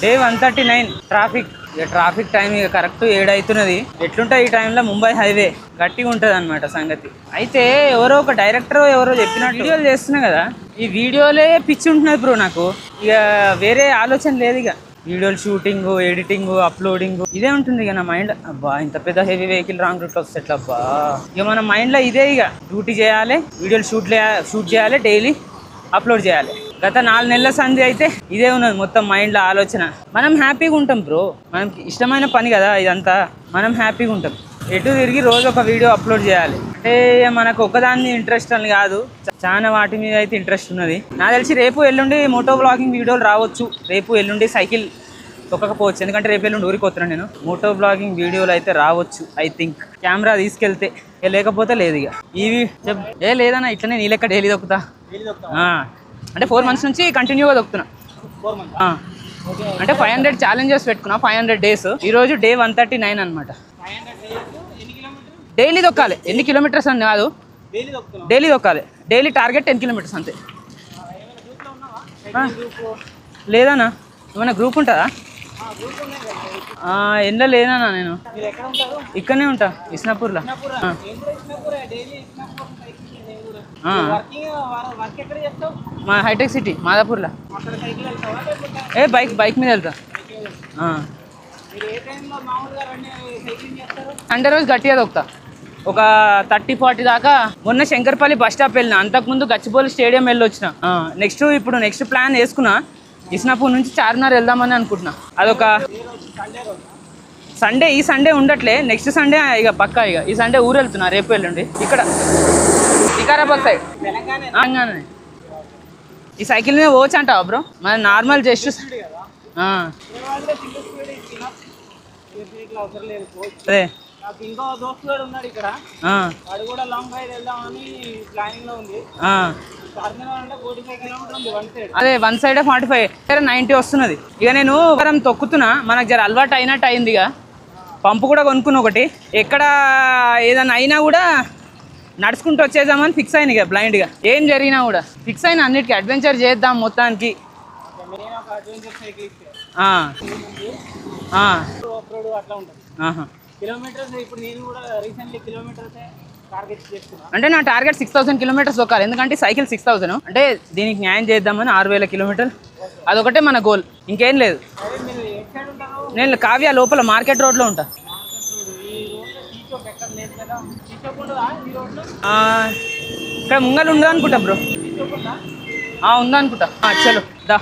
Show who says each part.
Speaker 1: Day 139 traffic. ఇక traffic time ఇక correct 7 అవుతున్నది. ఎట్లుంటుంది ఈ టైంలో ముంబై హైవే గట్టిగా ఉంటుంది అనమాట సంగతి. అయితే ఎవరో ఒక డైరెక్టర్ ఎవరో చెప్పినట్టు వీడియోలు చేస్తున్నా కదా, ఈ వీడియోలే పిచ్చి ఉంటున్నది బ్రో నాకు. ఇక వేరే ఆలోచన లేదు. ఇక వీడియోలు షూటింగ్, ఎడిటింగ్, అప్లోడింగ్ ఇదే ఉంటుంది ఇక నా మైండ్. అబ్బా ఇంత పెద్ద హెవీ వెహికల్ రాంగ్ రూట్లో వస్తే ఎట్లా అబ్బా. ఇక మన మైండ్లో ఇదే, ఇక డ్యూటీ చేయాలి, వీడియోలు షూట్ చేయాలి, డైలీ అప్లోడ్ చేయాలి. గత 4 నెలల సంధి అయితే ఇదే ఉన్నది మొత్తం మైండ్లో ఆలోచన. మనం హ్యాపీగా ఉంటాం బ్రో, మనకి ఇష్టమైన పని కదా ఇదంతా, మనం హ్యాపీగా ఉంటాం. ఎటు తిరిగి రోజు ఒక వీడియో అప్లోడ్ చేయాలి అంటే మనకు ఒక్కదాన్ని ఇంట్రెస్ట్ అని కాదు, చాలా వాటి మీద అయితే ఇంట్రెస్ట్ ఉన్నది. నాకు తెలిసి రేపు ఎల్లుండి మోటో బ్లాగింగ్ వీడియోలు రావచ్చు. రేపు ఎల్లుండి సైకిల్ తొక్కకపోవచ్చు, ఎందుకంటే రేపు ఎల్లుండి ఊరికి వస్తున్నాను నేను. మోటో బ్లాగింగ్ వీడియోలు అయితే రావచ్చు ఐ థింక్, కెమెరా తీసుకెళ్తే. లేకపోతే లేదు. ఇక ఇవి లేదన్నా ఇట్లనే నీ లెక్క డైలీ దొక్కుతా. అంటే 4 months నుంచి కంటిన్యూగా దొక్కుతున్నా. అంటే 500 ఛాలెంజెస్ పెట్టుకున్నా, 500 days. ఈరోజు డే 139 అనమాట. డైలీ దొక్కాలి. ఎన్ని కిలోమీటర్స్ అని కాదు, డైలీ దొక్కాలి. డైలీ టార్గెట్ 10 kilometers అంతే. లేదన్నా ఏమైనా గ్రూప్ ఉంటుందా? ఎండ్లో లేదన్నా, నేను ఇక్కడనే ఉంటా ఇస్నాపూర్లో. మా హైటెక్ సిటీ మాదాపూర్లో. బైక్ మీద వెళ్తా. సండే రోజు గట్టిగా దొక్కుతా, ఒక 30-40 దాకా. మొన్న శంకర్పల్లి బస్ స్టాప్ వెళ్ళిన, అంతకుముందు గచ్చిబౌలి స్టేడియం వెళ్ళి వచ్చిన. నెక్స్ట్ ప్లాన్ వేసుకున్నా, ఇస్నాపూర్ నుంచి చార్మినార్ వెళ్దామని అనుకుంటున్నా. అదొక సండే. ఈ సండే ఉండట్లే, నెక్స్ట్ సండే ఇక పక్కా. ఇక ఈ సండే ఊరు వెళ్తున్నా, రేపు వెళ్ళండి. ఇక్కడ వికారాబాద్ సైడ్ తెలంగాణ. ఈ సైకిల్ మీద పోవచ్చు అంటావా బ్రో? మరి నార్మల్ జస్ట్ అదే. అదే 1 side 45, 90 వస్తున్నది. ఇక నేను ఒకరం తొక్కుతున్నా, మనకు జర అలవాటు అయినట్టు అయింది. ఇక పంపు కూడా కొనుక్కుని ఒకటి, ఎక్కడ ఏదైనా అయినా కూడా నడుచుకుంటూ వచ్చేద్దామని ఫిక్స్ అయిన. ఇక బ్లైండ్గా ఏం జరిగినా కూడా ఫిక్స్ అయిన, అన్నిటికీ అడ్వెంచర్ చేద్దాం మొత్తానికి. అంటే నా టార్గెట్ 6000 kilometers దొక్కాలి. ఎందుకంటే సైకిల్ 6000, అంటే దీనికి న్యాయం చేద్దామని 6000 kilometers. అదొకటే మన గోల్, ఇంకేం లేదు. నేను కావ్య లోపల మార్కెట్ రోడ్లో ఉంటా. ఇక్కడ ముంగలు ఉండదు అనుకుంటా బ్రో. ఉందనుకుంటా. చలో దా.